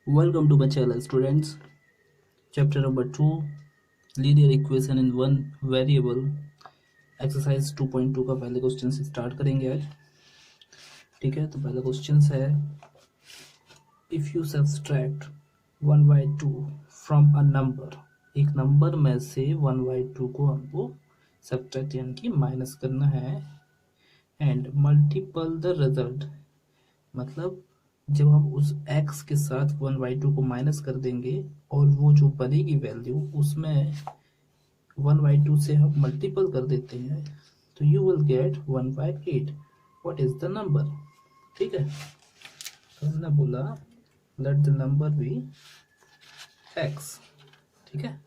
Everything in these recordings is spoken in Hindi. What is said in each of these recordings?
Welcome to my channel, students. Chapter number 2, linear equation in one variable. Exercise 2.2 का पहले क्वेश्चन से स्टार्ट करेंगे आज. ठीक है, तो पहला क्वेश्चन है, if you subtract 1/2 from a number. एक नंबर में से 1/2 को हमको सब्ट्रैक्ट यानी कि माइनस करना है. एंड मल्टीपल द रिजल्ट, मतलब जब हम उस x के साथ 1/2 को माइनस कर देंगे और वो जो बनेगी वैल्यू उसमें 1/2 से हम मल्टीपल कर देते हैं तो you will get 1/8. What is the number? ठीक है, तो हमने बोला let the number be x. ठीक है,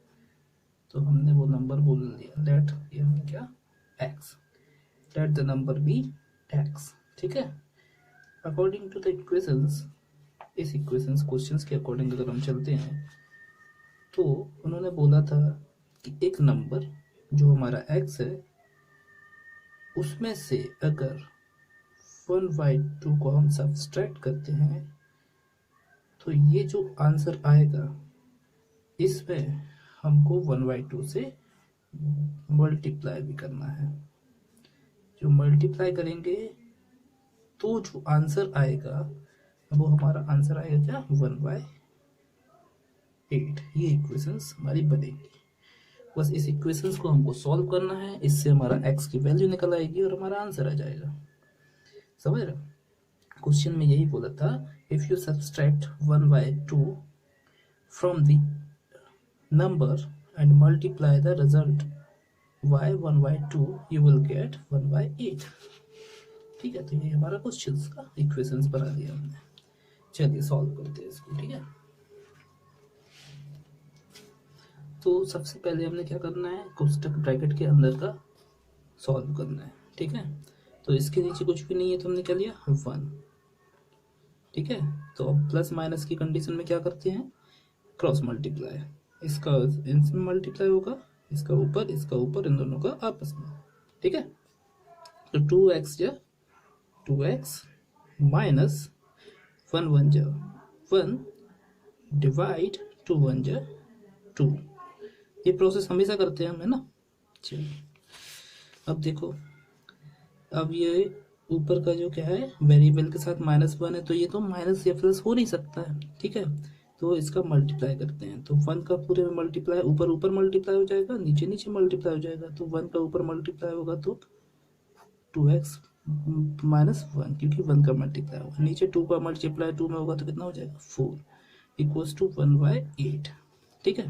तो हमने वो नंबर बोल दिया लेट, ये हमने क्या x, let the number be x. ठीक है, अकॉर्डिंग टू द इक्वेशंस, इस इक्वेशंस क्वेश्चंस के अकॉर्डिंग अगर हम चलते हैं तो उन्होंने बोला था कि एक नंबर जो हमारा x है उसमें से अगर 1/2 को हम सब्सट्रैक्ट करते हैं तो ये जो आंसर आएगा इसमें हमको 1/2 से मल्टीप्लाई भी करना है. जो मल्टीप्लाई करेंगे तो जो आंसर आएगा वो हमारा आंसर आएगा क्या 1/8. ये इक्वेशंस हमारी बनेगी. बस इस इक्वेशंस को हमको सॉल्व करना है, इससे हमारा x की वैल्यू निकल आएगी और हमारा आंसर आ जाएगा. समझ रहे? क्वेश्चन में यही बोला था, if you subtract 1/2 from the number and multiply the result y 1/2 you will get 1/8. ठीक है, तो ये हमारा क्वेश्चन का इक्वेशंस बना दिया हमने. चलिए सॉल्व करते हैं इसको. ठीक है, तो सबसे पहले हमने क्या करना है, कोष्टक ब्रैकेट के अंदर का सॉल्व करना है. ठीक है, तो इसके नीचे कुछ भी नहीं है तो हमने क्या लिया 1. ठीक है, तो अब प्लस माइनस की कंडीशन में क्या करते हैं, क्रॉस मल्टीप्लाई. इसका इनसे मल्टीप्लाई होगा, इसका ऊपर, इन दोनों का आपस में. ठीक है, तो 2x या 2x माइनस 1 1 जा 1 डिवाइड 2 1 जा 2. ये प्रोसेस हमेशा करते हैं हम, है ना. चलिए अब देखो, अब ये ऊपर का जो क्या है वेरिएबल के साथ -1 है तो ये तो माइनस या प्लस हो नहीं सकता है. ठीक है, तो इसका मल्टीप्लाई करते हैं तो 1 का पूरे में मल्टीप्लाई, ऊपर मल्टीप्लाई हो जाएगा, नीचे मल्टीप्लाई हो जाएगा. तो 1 का ऊपर मल्टीप्लाई होगा तो 2x -1, क्योंकि 1 का मल्टीप्लाई होगा. नीचे 2 का मल्टीप्लाई 2 में होगा तो कितना हो जाएगा 4 इक्वल्स टू 1/8. ठीक है,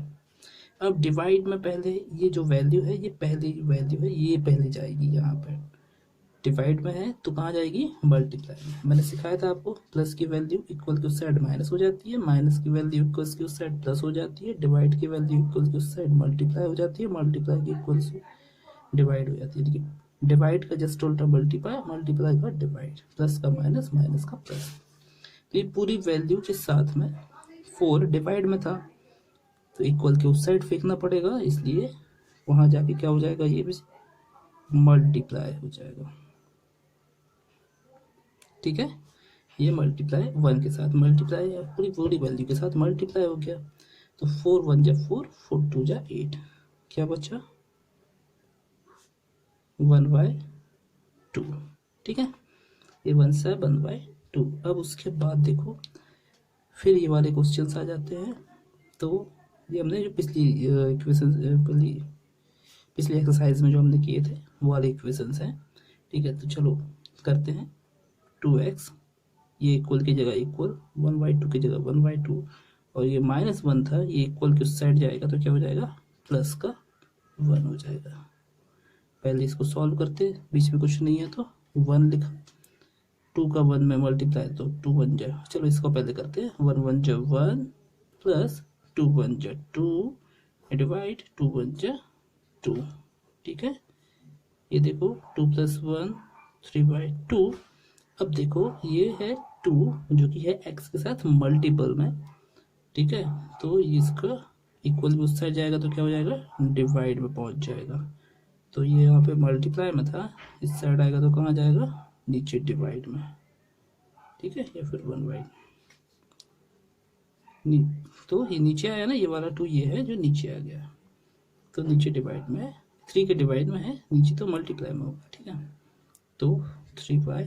अब डिवाइड में पहले ये जो वैल्यू है ये पहली वैल्यू है, ये पहले जाएगी यहाँ पे. डिवाइड में है तो कहाँ जाएगी मल्टीप्लाई में. मैंने सिखाया था आपको, प्लस की वैल्यू इक्वल की उस साइड माइनस हो जाती है, माइनस की वैल्यू इक्वल की उस साइड प्लस हो जाती है, डिवाइड की वैल्यू इक्वल की उस साइड मल्टीप्लाई हो जाती है, मल्टीप्लाई की इक्वल से डिवाइड हो जाती है. देखिए, डिवाइड का जस्ट उल्टा मल्टीप्लाई, मल्टीप्लाई का डिवाइड, प्लस का माइनस, माइनस का प्लस. तो ये पूरी वैल्यू के साथ में 4 डिवाइड में था तो इक्वल के उस साइड फेंकना पड़ेगा, इसलिए वहां जाके क्या हो जाएगा, ये भी मल्टीप्लाई हो जाएगा. ठीक है, ये मल्टीप्लाई 1 के साथ मल्टीप्लाई पूरी वैल्यू के साथ मल्टीप्लाई हो गया. तो 4 1 जा 4, 4 2 जा 8, क्या बचा 1/2. ठीक है, ये 1 से 1/2. अब उसके बाद देखो फिर ये वाले क्वेश्चंस आ जाते हैं. तो ये हमने जो पिछली इक्वेशन पिछली एक्सरसाइज में जो हमने किए थे वो वाले इक्वेशंस हैं. ठीक है, तो चलो करते हैं. 2x ये इक्वल की जगह इक्वल, 1/2 की जगह 1/2, और ये -1 था, ये इक्वल के उस साइड जाएगा तो क्या हो जाएगा प्लस का 1 हो जाएगा. पहले इसको सॉल्व करते, बीच में कुछ नहीं है तो 1 लिखा, 2 का 1 में मल्टीप्लाई तो 2 1 जा, चलो इसको पहले करते हैं. 1 1 जा 1 प्लस 2 1 जा 2 डिवाइड 2 1 जा 2. ठीक है, ये देखो 2 + 1 3/2. अब देखो ये है 2 जो कि है x के साथ मल्टीपल में. ठीक है, तो इसका इक्वल भी उस साइड जाएगा तो क्या हो जाएगा डिवाइड में पहुंच जाएगा. तो ये यहाँ पे मल्टीप्लाई में था, इस साइड आएगा तो कहाँ जाएगा नीचे डिवाइड में. ठीक है, या फिर 1/, तो ये नीचे आया ना, ये वाला 2 ये है जो नीचे आ गया, तो नीचे डिवाइड में 3 के डिवाइड में है, नीचे तो मल्टीप्लाई में होगा, ठीक है। तो 3 बाय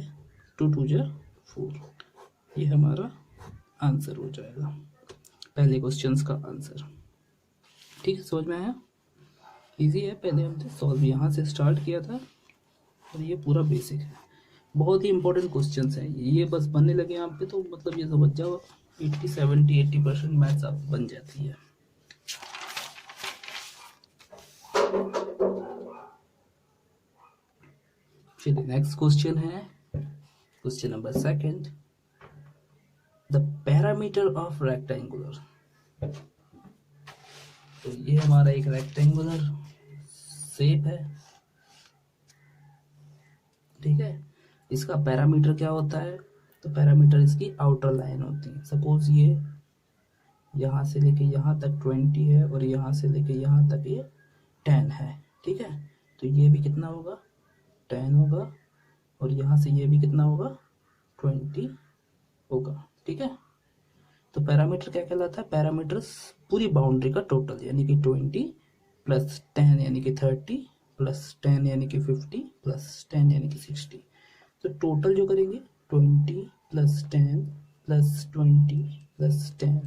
2 2 जा 4, ये हमारा आंसर हो जाएगा पहले क्वेश्चंस का आंसर। ठीक है, समझ में आया? इजी है, पहले हमने सॉल्व यहाँ से स्टार्ट किया था और ये पूरा बेसिक है, बहुत ही इंपॉर्टेंट क्वेश्चंस हैं ये। बस बनने लगे यहाँ पे तो मतलब ये समझ जाओ 80 70 80% मैथ्स आप बन जाती है। फिर नेक्स्ट क्वेश्चन है question number 2, the parameter of rectangular. तो ये हमारा एक रेक्टेंगुलर शेप है, ठीक है। इसका पैरामीटर क्या होता है? तो पैरामीटर इसकी आउटर लाइन होती है। सपोज ये यहाँ से लेके यहाँ तक 20 है और यहाँ से लेके यहाँ तक ये 10 है, ठीक है। तो ये भी कितना होगा? 10 होगा, और यहाँ से ये भी कितना होगा? 20 होगा, ठीक है। तो पैरामीटर क्या कहलाता है? पैरामीटर पूरी बाउंड्री का टोटल, यानी कि 20 प्लस 10 यानी कि 30 प्लस 10 यानी कि 50 प्लस 10 यानी कि 60। तो टोटल जो करेंगे 20 प्लस 10 प्लस 20 प्लस 10,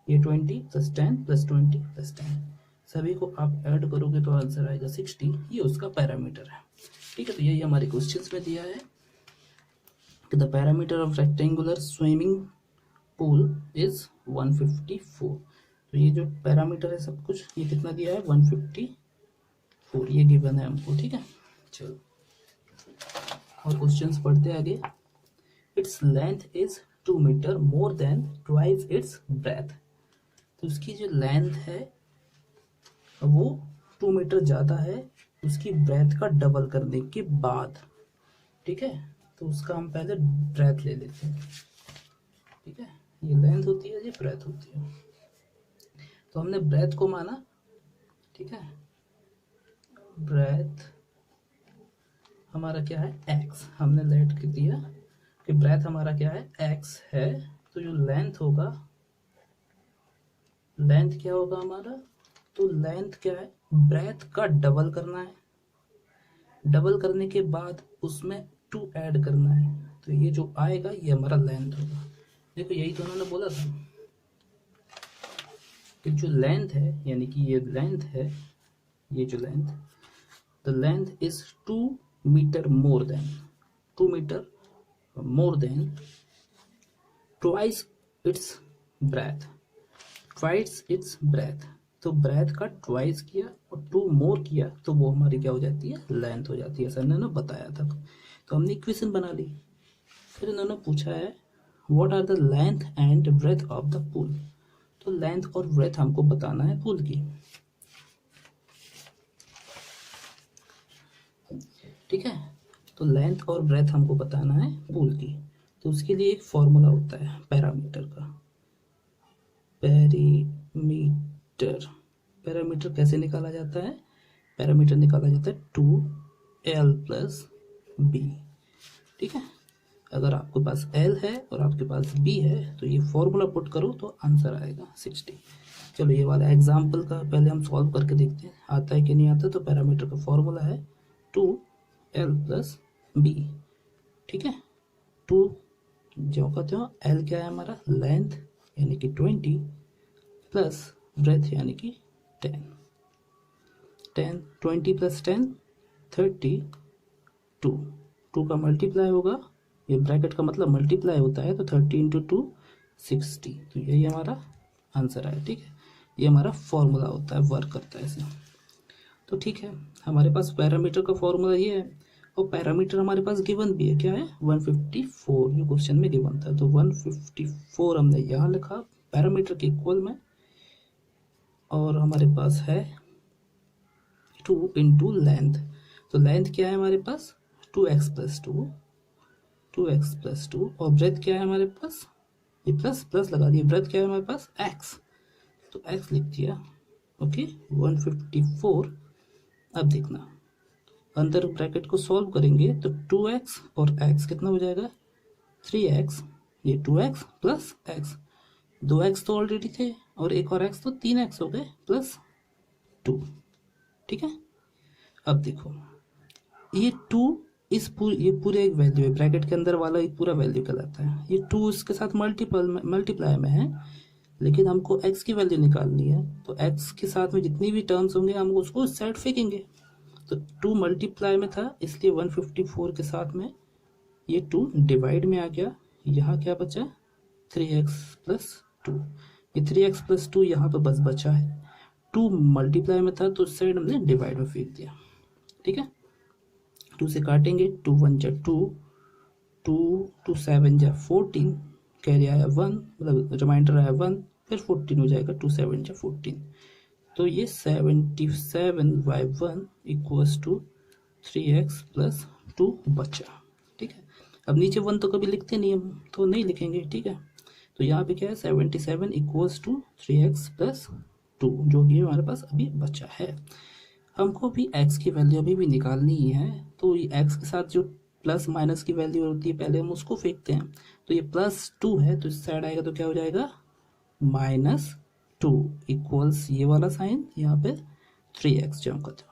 ये 20 प्लस 10 प्लस 20 प्लस 10, सभी को आप ऐड करोगे तो आंसर आएगा 60। ये उसका पैरामीटर है, ठीक है। तो यही हमारे क्वेश्चंस में दिया है कि the parameter of rectangular swimming pool is 154। तो ये जो पैरामीटर है सब कुछ, ये कितना दिया है? 154, ये गिवन है हमको, ठीक है। चलो और क्वेश्चंस पढ़ते आगे। Its length is 2 metre more than twice its breadth. तो उसकी जो लेंथ है वो 2 मीटर ज़्यादा है उसकी ब्रेथ का डबल करने के बाद, ठीक है। तो उसका हम पहले ब्रेथ ले लेते हैं, ठीक है। ये लेंथ होती है, ये ब्रेथ होती है। तो हमने ब्रेथ को माना, ठीक है। ब्रेथ हमारा क्या है? x। हमने लेट कर दिया कि ब्रेथ हमारा क्या है? x है। तो जो लेंथ होगा, लेंथ क्या होगा हमारा? तो लेंथ क्या है? ब्रेथ का डबल करना है, डबल करने के बाद उसमें 2 ऐड करना है। तो ये जो आएगा ये हमारा लेंथ होगा। देखो यही तो उन्होंने बोला था कि जो लेंथ है, यानी कि ये लेंथ है, ये जो length, the length is 2 metre more than, 2 metre more than twice its breadth, twice its breadth. तो ब्रेथ का ट्वाइस किया और 2 मोर किया तो वो हमारी क्या हो जाती है? लेंथ हो जाती है। सर ने ना बताया था, तो हमने इक्वेशन बना ली। फिर इन्होंने पूछा है what are the length and breadth of the pool. तो लेंथ और ब्रेथ हमको बताना है पूल की, ठीक है। तो लेंथ और ब्रेथ हमको बताना है पूल की। तो उसके लिए एक फॉर्मूला होता है पैरामीटर का। पैरामीटर, पैरामीटर कैसे निकाला जाता है? पैरामीटर निकाला जाता है 2l प्लस b, ठीक है। अगर आपके पास l है और आपके पास b है तो ये फॉर्मूला पुट करो तो आंसर आएगा 60। चलो ये वाला एग्जाम्पल का पहले हम सॉल्व करके देखते हैं आता है कि नहीं आता। तो पैरामीटर का फॉर्मूला है 2l प्लस b, ठीक है। 2 जो कहते हो, l क्या है हमारा? लेंथ यानी कि 20 प्लस ब्रेथ यानी कि 10, 20 प्लस 10 32, 2 का मल्टीप्लाई होगा, ये ब्रैकेट का मतलब मल्टीप्लाई होता है, तो 30 इंटू 2 60। तो यही हमारा आंसर है, ठीक है। ये हमारा फॉर्मूला होता है, वर्क करता है ऐसे। तो ठीक है, हमारे पास पैरामीटर का फॉर्मूला ये है और पैरामीटर हमारे पास गिवन भी है, क्या है? 154 जो क्वेश्चन में गिवन था। तो 154 हमने यहाँ लिखा पैरामीटर के इक्वल में, और हमारे पास है 2 इंटू लेंथ। तो लेंथ क्या है हमारे पास? 2x प्लस 2, 2x प्लस 2, और ब्रेथ क्या है हमारे पास? ये प्लस प्लस लगा दिया, ब्रेथ क्या है हमारे पास? x, तो x लिख दिया, ओके 154। अब देखना अंदर ब्रैकेट को सॉल्व करेंगे तो 2x और x कितना हो जाएगा? 3x, ये 2x प्लस x, 2x तो ऑलरेडी थे और एक और x, तो 3x हो गए प्लस 2। ठीक है, अब देखो ये 2 ये पूरे एक वैल्यू है, ब्रैकेट के अंदर वाला एक पूरा वैल्यू कहलाता है। ये 2 इसके साथ मल्टीप्लाई में है, लेकिन हमको x की वैल्यू निकालनी है, तो x के साथ में जितनी भी टर्म्स होंगे हम उसको साइड फेंकेंगे। तो 2 मल्टीप्लाई में था, इसलिए 154 के साथ में ये 2 डिवाइड में आ गया। यहाँ क्या बचा, 3x प्लस 2। ये 3x प्लस 2 यहाँ पर बस बचा है। 2 मल्टीप्लाई में था तो उस साइड हमने डिवाइड में फेंक दिया। ठीक है, 2 से काटेंगे, 2 1 जा 2, 2 7 जा 14, कैरी आया 1, मतलब रिमाइंडर आया 1, फिर 14 हो जाएगा, 2 7 जा 14। तो ये 77/1 इक्वल्स टू 3x प्लस 2 बचा। ठीक है, अब नीचे 1 तो कभी लिखते नहीं हम, तो नहीं लिखेंगे। ठीक है, तो यहाँ पे क्या है, 77 इक्वल्स टू 3x प्लस 2, जो कि हमारे पास अभी बचा है। हमको भी x की वैल्यू अभी भी निकालनी ही है, तो ये x के साथ जो प्लस माइनस की वैल्यू होती है पहले हम उसको फेंकते हैं। तो ये +2 है, तो इस साइड आएगा तो क्या हो जाएगा, -2 इक्वल्स ये वाला साइन यहाँ पे 3x जम कर दो।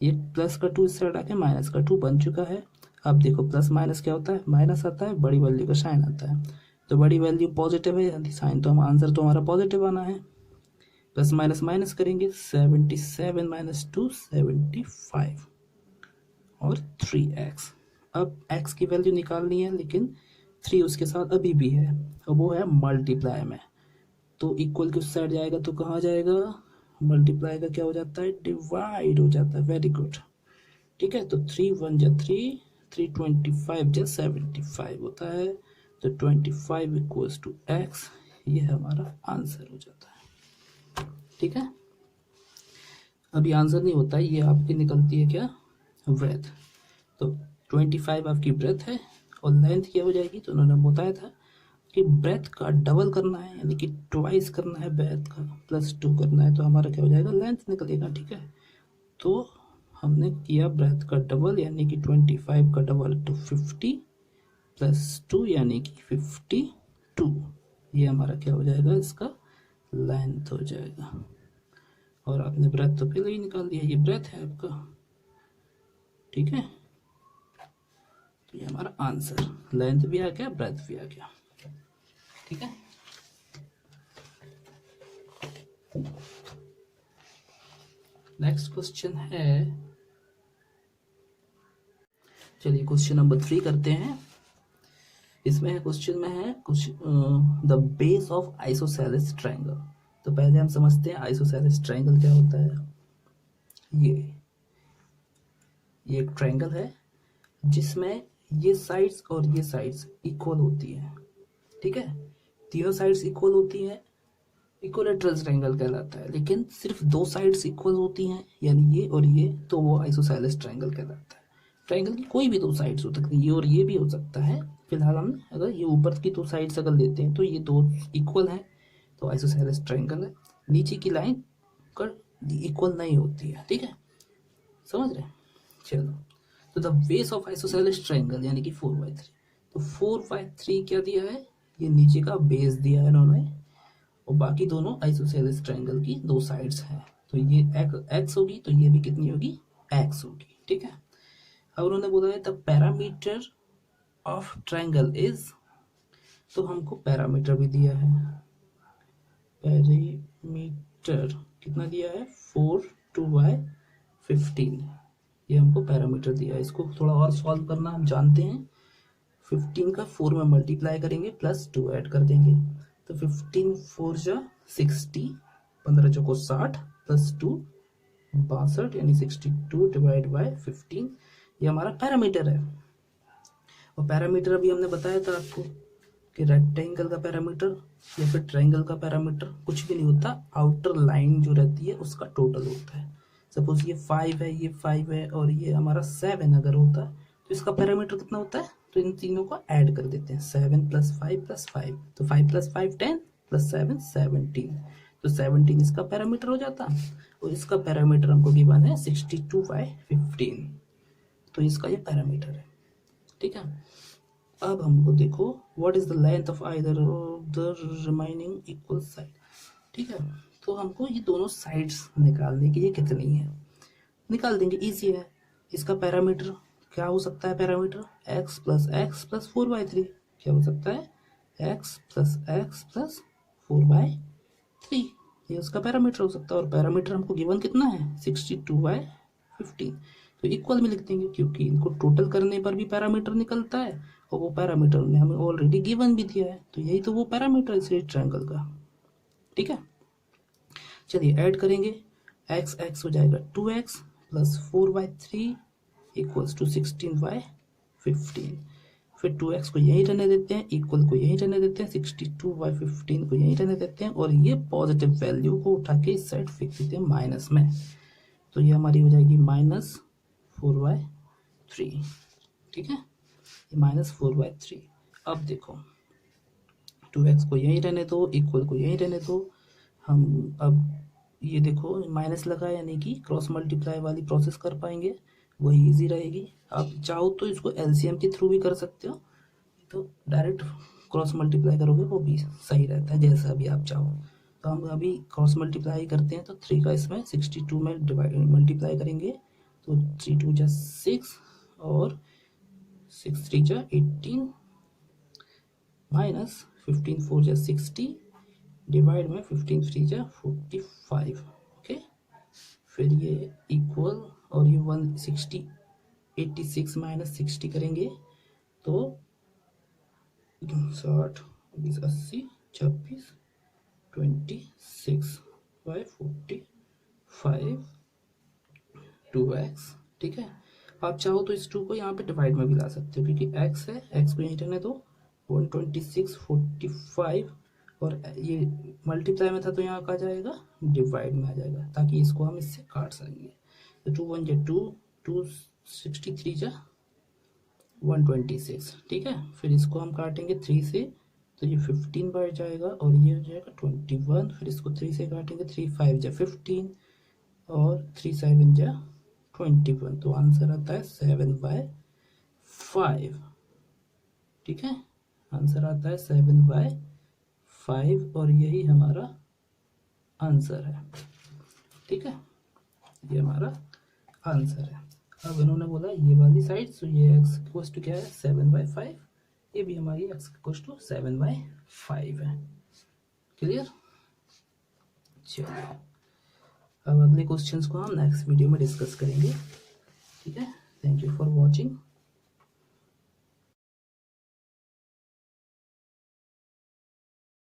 ये प्लस का 2 इस साइड आके माइनस का 2 बन चुका है। अब देखो प्लस माइनस क्या होता है, माइनस आता है, बड़ी वैल्यू का साइन आता है, तो बड़ी वैल्यू पॉजिटिव है, साइन तो हम आंसर तो हमारा पॉजिटिव आना है। प्लस माइनस माइनस करेंगे, 77 - 2 75 और 3x। अब x की वैल्यू निकालनी है, लेकिन 3 उसके साथ अभी भी है और वो है मल्टीप्लाई में, तो इक्वल के उस साइड जाएगा तो कहाँ जाएगा, मल्टीप्लाई का क्या हो जाता है, डिवाइड हो जाता है। Very good. ठीक है, तो 3 1 जा 3, 3 25 जा 75 होता है, तो 25 इक्वल्स टू x, ये हमारा आंसर हो जाता है। ठीक है, अभी आंसर नहीं होता है, ये आपकी निकलती है क्या, ब्रेथ। तो 25 आपकी ब्रेथ है और लेंथ क्या हो जाएगी, तो उन्होंने बताया था कि ब्रेथ का डबल करना है, यानी कि ट्वाइस करना है, ब्रेथ का +2 करना है, तो हमारा क्या हो जाएगा, लेंथ निकलेगा। ठीक है, तो हमने किया ब्रेथ का डबल, यानी कि 25 का डबल तो 50 + 2 यानी कि 52। ये हमारा क्या हो जाएगा, इसका लेंथ हो जाएगा। और आपने ब्रेथ तो पहले ही निकाल दिया, ये ब्रेथ है आपका। ठीक है, तो ये हमारा आंसर, लेंथ भी आ गया, ब्रेथ भी आ गया। ठीक है, नेक्स्ट क्वेश्चन है, चलिए क्वेश्चन नंबर 3 करते हैं। इसमें है, क्वेश्चन में है कुछ the base of isosceles triangle. तो पहले हम समझते हैं आइसोसेलेस ट्रायंगल क्या होता है। ये एक ट्रायंगल है जिसमें ये साइड्स और ये साइड्स इक्वल होती है। ठीक है, तीनों साइड्स इक्वल होती हैं, इक्विलेटरल ट्रायंगल कहलाता है। लेकिन सिर्फ 2 साइड्स इक्वल होती हैं, यानी ये और ये, तो वो आइसोसेलेस ट्रायंगल कहलाता है। ट्रायंगल की कोई भी 2 साइड्स हो सकती है, ये और ये भी हो सकता है। फिलहाल हम अगर ये ऊपर की 2 साइड्स अगर लेते हैं तो ये 2 इक्वल हैं, तो आइसोसेलेस ट्रायंगल है। नीचे की लाइन कर इक्वल नहीं होती है। ठीक है, समझ रहे हैं। चलो, तो the base of isosceles triangle यानी कि 4/3। तो 4/3 क्या दिया है, ये नीचे का बेस दिया है इन्होंने, और बाकी दोनों आइसोसेलेस ट्रायंगल की 2 साइड्स हैं। तो ये x होगी, तो ये भी कितनी होगी, x होगी। ठीक है, अब उन्होंने बोला है the parameter of triangle is, तो हमको पैरामीटर भी दिया है। पैरामीटर कितना दिया है, 4 2/15, ये हमको पैरामीटर दिया है। इसको थोड़ा और सॉल्व करना हम जानते हैं। 15 का 4 में मल्टीप्लाई करेंगे, +2 ऐड कर देंगे, तो 15 4 जा 60, 15 चौको 60 +2 62, यानी 62 डिवाइड बाय 15, ये हमारा पैरामीटर है। और पैरामीटर अभी हमने बताया था आपको कि रेक्टेंगल का पैरामीटर या फिर ट्रायंगल का पैरामीटर कुछ भी नहीं होता, आउटर लाइन जो रहती है उसका टोटल होता है। सपोज ये 5 है, ये 5 है और ये हमारा 7 अगर होता है, तो इसका पैरामीटर कितना होता है, तो इन तीनों को ऐड कर देते हैं, 7 + 5 + 5, तो 5 + 5 10 + 7 17, तो 17 इसका पैरामीटर हो जाता। और इसका पैरामीटर हमको गिवन है 62/15, तो इसका ये पैरामीटर है। ठीक है, अब हमको देखो what is the length of either the remaining equal side. ठीक है, तो हमको ये दोनों साइड्स निकालने की ये कितनी है निकाल देंगे, इजी है। इसका पैरामीटर क्या हो सकता है, पैरामीटर x प्लस 4/3 क्या हो सकता है, x प्लस 4/3, ये उसका पैरामीटर हो सकता है। और पैरामीटर हमको गिवन कितना है 62/15, तो इक्वल में लिख देंगे क्योंकि इनको टोटल करने पर भी पैरामीटर निकलता है और वो पैरामीटर ने हमें ऑलरेडी गिवन भी दिया है, तो यही तो वो पैरामीटर है इस ट्रायंगल का। ठीक है, चलिए ऐड करेंगे, x हो जाएगा 2x प्लस 4/3 इक्वल्स टू 16/15। फिर 2x को यहीं रहने देते हैं, इक्वल को यहीं रहने देते हैं, 62/15 को यहीं रहने देते हैं और ये पॉजिटिव वैल्यू को उठा के इस साइड फेंक देते हैं माइनस में, तो ये हमारी हो जाएगी -4/3। ठीक है, ये -4/3। अब देखो 2x को यहीं रहने दो, इक्वल को यहीं रहने दो। हम अब ये देखो माइनस लगा यानी कि क्रॉस मल्टीप्लाई वाली प्रोसेस कर पाएंगे, वही इजी रहेगी। आप चाहो तो इसको एलसीएम के थ्रू भी कर सकते हो, तो डायरेक्ट क्रॉस मल्टीप्लाई करोगे वो भी सही रहता है, जैसा भी आप चाहो। तो हम अभी क्रॉस मल्टीप्लाई करते हैं, तो 3 का इसमें 62 में मल्टीप्लाई करेंगे, तो 3 2 जा 6 और 6 3 जा 18 माइनस 15 4 जा 60 डिवाइड में 15 3 जा 45। ओके, फिर ये इक्वल और ये 160 86 माइनस 60 करेंगे तो 60 80 26 26/45 2x। ठीक है, आप चाहो तो इस 2 को यहाँ पे डिवाइड में भी ला सकते हो क्योंकि x है, x को यहीं रहने दो, 126/45 और ये मल्टीप्लाई में था तो यहाँ आ जाएगा डिवाइड में आ जाएगा, ताकि इसको हम इससे काट सकेंगे। तो 2 1 जा 2 263 जा 126। ठीक है, फिर इसको हम काटेंगे 3 से, तो ये 15 बढ़ जाएगा और ये हो जाएगा 21। फिर इसको 3 से काटेंगे, 3 5 जा 15 और 3 7 जा 21, तो आंसर आता है 7/5। ठीक है, आंसर आता है 7/5 और यही हमारा आंसर है। ठीक है, ये हमारा आंसर है। अब इन्होंने बोला ये वाली साइड, तो ये x इक्वल्स टू क्या है 7/5, ये भी हमारी x इक्वल्स टू 7/5 है। क्लियर, चलिए अब अगले क्वेश्चंस को हम नेक्स्ट वीडियो में डिस्कस करेंगे। ठीक है, थैंक यू फॉर वॉचिंग।